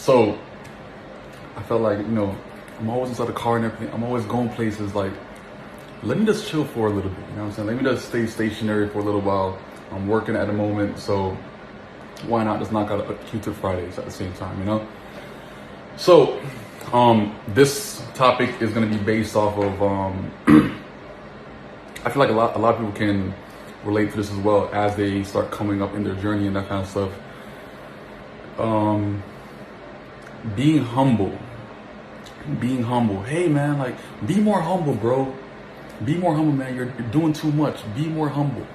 So I felt like, I'm always inside the car and everything. I'm always going places. Like, let me just chill for a little bit. You know what I'm saying? Let me just stay stationary for a little while. I'm working at the moment, so why not just knock out a Q-Tip Fridays at the same time, So this topic is going to be based off of, I feel like a lot of people can relate to this as well as they start coming up in their journey and that kind of stuff. Being humble. Hey man, like, be more humble, bro. Be more humble, man. You're doing too much. Be more humble.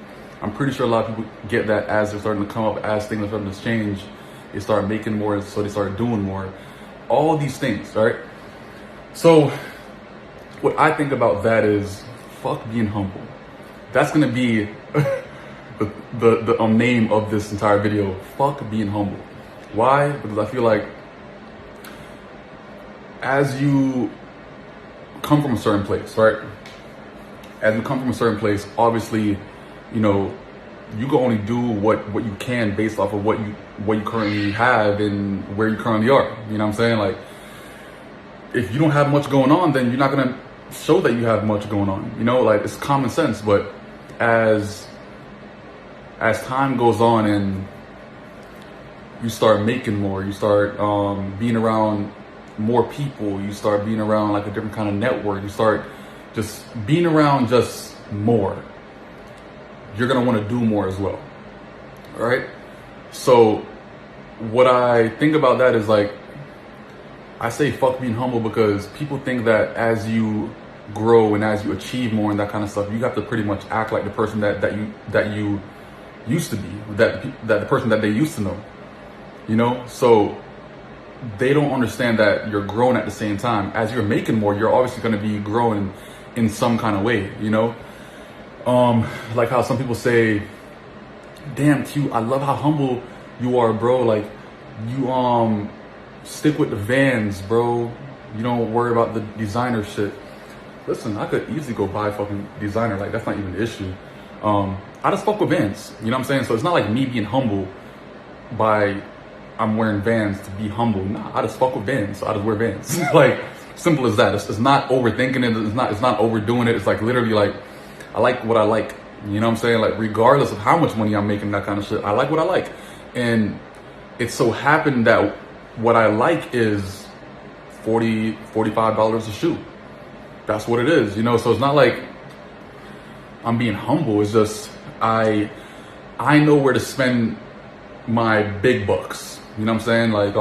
I'm pretty sure a lot of people get that as they're starting to come up, as things are starting to change. They start making more, so they start doing more. All these things, right? So what I think about that is, fuck being humble. That's gonna be the name of this entire video. Fuck being humble. Why? Because I feel like as you come from a certain place, right? As you come from a certain place, obviously, you can only do what you can based off of what you currently have and where you currently are. You know what I'm saying? Like, if you don't have much going on, then you're not gonna show that you have much going on. Like, it's common sense. But as time goes on and you start making more, you start being around more people, you start being around like a different kind of network, you start just being around just more, you're gonna want to do more as well. All right. So what I think about that is, like, I say fuck being humble because people think that as you grow and as you achieve more and that kind of stuff, you have to pretty much act like the person that you used to be, that the person that they used to know. So they don't understand that you're growing at the same time. As you're making more, you're obviously going to be growing in some kind of way, like how some people say, damn Q, I love how humble you are, bro. Like, you stick with the Vans, bro. You don't worry about the designer shit. Listen, I could easily go buy fucking designer. Like, that's not even the issue. I just fuck with Vans, you know what I'm saying? So it's not like me being humble by I'm wearing Vans to be humble. Nah, I just fuck with Vans, so I just wear Vans. Like, simple as that. It's not overthinking it. It's not overdoing it. It's like literally like, I like what I like. You know what I'm saying? Like, regardless of how much money I'm making, that kind of shit, I like what I like. And it so happened that what I like is $45 a shoe. That's what it is, So it's not like I'm being humble. It's just I know where to spend my big bucks. You know what I'm saying? Like,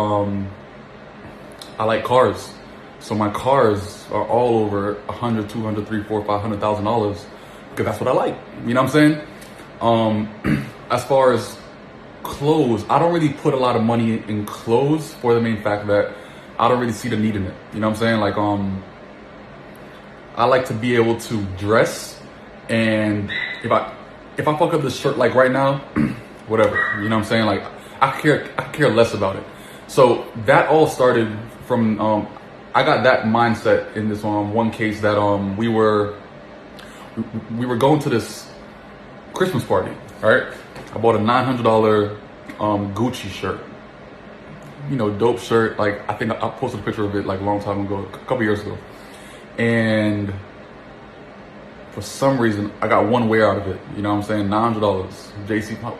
I like cars. So my cars are all over $100, $200, $300, $400, $500,000 because that's what I like. You know what I'm saying? As far as clothes, I don't really put a lot of money in clothes for the main fact that I don't really see the need in it. You know what I'm saying? Like, I like to be able to dress, and if I fuck up this shirt, like right now, whatever, you know what I'm saying? Like, I care less about it. So that all started from, I got that mindset in this one case that we were going to this Christmas party, right? I bought a $900 Gucci shirt. Dope shirt. Like, I think I posted a picture of it like a long time ago, a couple years ago. And for some reason, I got one wear out of it. You know what I'm saying? $900.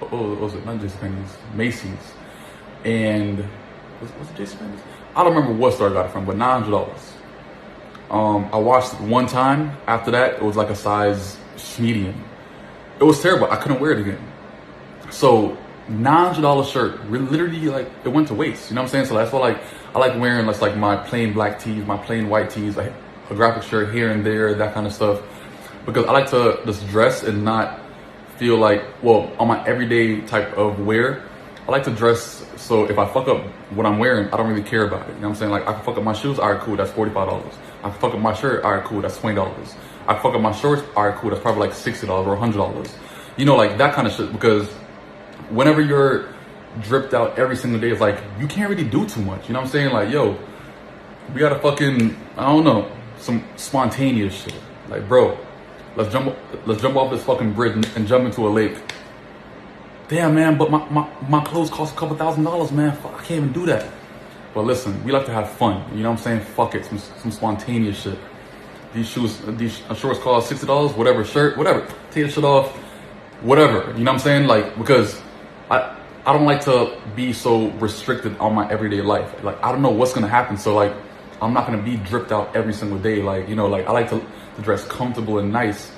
What was it? Not JCPenney's, Macy's. And was it JCPenney's? I don't remember what store I got it from, but $900. I washed it one time. After that, it was like a size medium. It was terrible. I couldn't wear it again. So $900 shirt, literally, like, it went to waste. You know what I'm saying? So that's why, like, I like wearing like my plain black tees, my plain white tees, like a graphic shirt here and there, that kind of stuff. Because I like to just dress and not feel like, well, on my everyday type of wear, I like to dress so if I fuck up what I'm wearing, I don't really care about it. You know what I'm saying? Like, I can fuck up my shoes, all right, cool, that's $45. I can fuck up my shirt, all right, cool, that's $20. I can fuck up my shorts, all right, cool, that's probably like $60 or $100. Like that kind of shit. Because whenever you're dripped out every single day, it's like, you can't really do too much. You know what I'm saying? Like, yo, we gotta fucking, I don't know, some spontaneous shit. Like, bro, let's jump off this fucking bridge and jump into a lake. Damn, man, but my clothes cost a couple $1,000s, man. Fuck, I can't even do that. But listen, we like to have fun. You know what I'm saying? Fuck it, some spontaneous shit. These shorts cost $60, whatever, shirt, whatever. Take the shit off, whatever. You know what I'm saying? Like, because I don't like to be so restricted on my everyday life. Like, I don't know what's gonna happen. So like, I'm not gonna be dripped out every single day. Like, you know, like I like to dress comfortable and nice.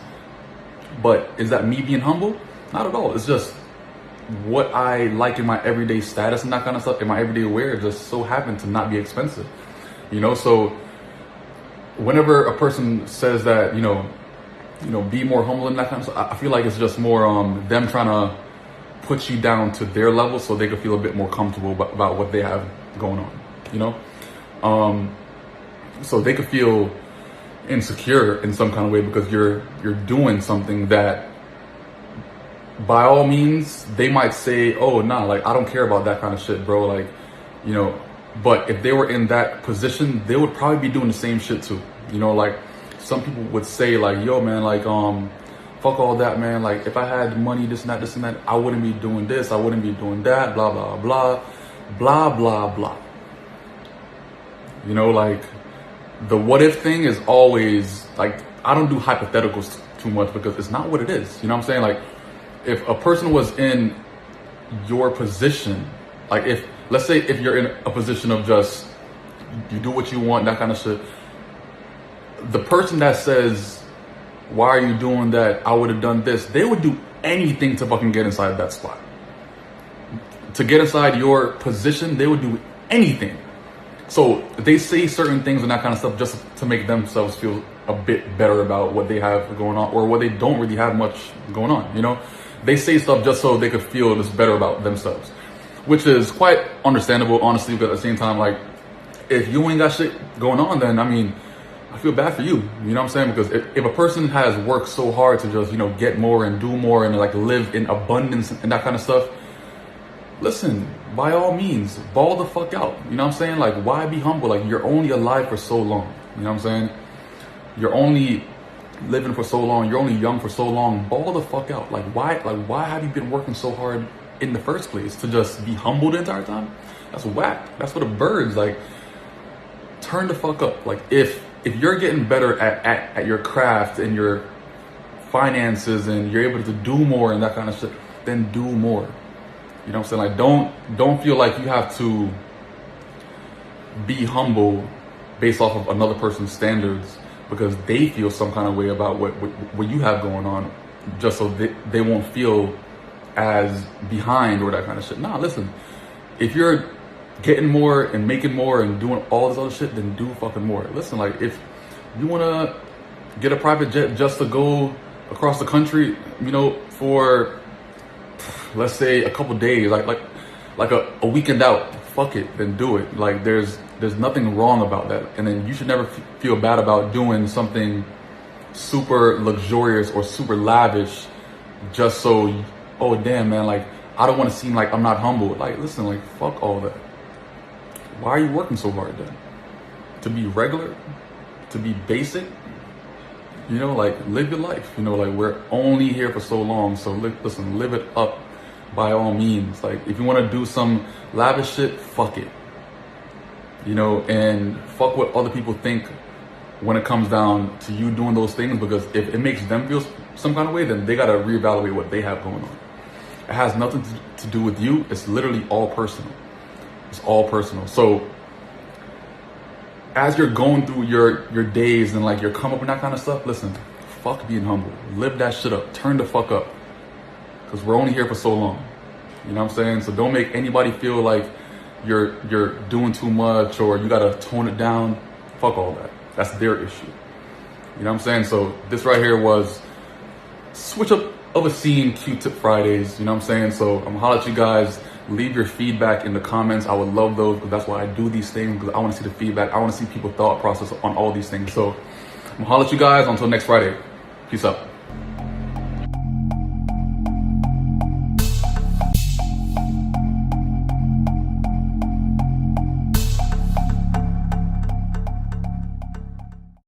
But is that me being humble? Not at all. It's just what I like in my everyday status and that kind of stuff, in my everyday wear, just so happen to not be expensive. You know, so whenever a person says that, you know, be more humble and that kind of stuff, I feel like it's just more them trying to put you down to their level so they can feel a bit more comfortable about what they have going on, you know? So they could feel insecure in some kind of way because you're doing something that, by all means, they might say, oh, nah, like, I don't care about that kind of shit, bro. Like, you know, but if they were in that position, they would probably be doing the same shit too. You know, like, some people would say, like, yo, man, like, fuck all that, man. Like, if I had money, this and that, I wouldn't be doing this, I wouldn't be doing that, blah, blah, blah, blah, blah, blah. You know, like, the what if thing is always, like, I don't do hypotheticals too much because it's not what it is. You know what I'm saying? Like, if a person was in your position, like, if, let's say if you're in a position of just, you do what you want, that kind of shit, the person that says, why are you doing that? I would have done this. They would do anything to fucking get inside that spot. To get inside your position, they would do anything. So they say certain things and that kind of stuff just to make themselves feel a bit better about what they have going on, or what they don't really have much going on, you know? They say stuff just so they could feel just better about themselves, which is quite understandable, honestly, but at the same time, like, if you ain't got shit going on, then, I mean, I feel bad for you, you know what I'm saying? Because if a person has worked so hard to just, you know, get more and do more and, like, live in abundance and that kind of stuff, listen, by all means, ball the fuck out, you know what I'm saying? Like, why be humble? Like, you're only alive for so long, you know what I'm saying? You're only living for so long, you're only young for so long. Ball the fuck out. Like, why have you been working so hard in the first place? To just be humble the entire time? That's whack. That's for the birds. Like, turn the fuck up. Like, if you're getting better at your craft and your finances and you're able to do more and that kind of shit, then do more. You know what I'm saying? Like, don't feel like you have to be humble based off of another person's standards because they feel some kind of way about what you have going on, just so they won't feel as behind or that kind of shit. Nah, listen, if you're getting more and making more and doing all this other shit, then do fucking more. Listen, like, if you want to get a private jet just to go across the country, you know, for, let's say, a couple days, like a weekend out, fuck it, then do it. Like, there's nothing wrong about that. And then you should never feel bad about doing something super luxurious or super lavish just so, oh damn, man, like, I don't want to seem like I'm not humble. Like, listen, like, fuck all that. Why are you working so hard then? To be regular? To be basic? You know, like, live your life. You know, like, we're only here for so long, so listen, live it up by all means. Like, if you want to do some lavish shit, fuck it. You know, and fuck what other people think when it comes down to you doing those things, because if it makes them feel some kind of way, then they got to reevaluate what they have going on. It has nothing to do with you. It's literally all personal. It's all personal. So as you're going through your days and, like, your come up and that kind of stuff, listen, fuck being humble. Live that shit up. Turn the fuck up. Because we're only here for so long. You know what I'm saying? So don't make anybody feel like you're doing too much or you gotta tone it down. Fuck all that. That's their issue. You know what I'm saying? So this right here was switch up of a scene, Q-Tip Fridays. You know what I'm saying? So I'm gonna holler at you guys. Leave your feedback in the comments. I would love those, because that's why I do these things, because I want to see the feedback. I want to see people's thought process on all these things. So I'm gonna holler at you guys until next Friday. Peace out.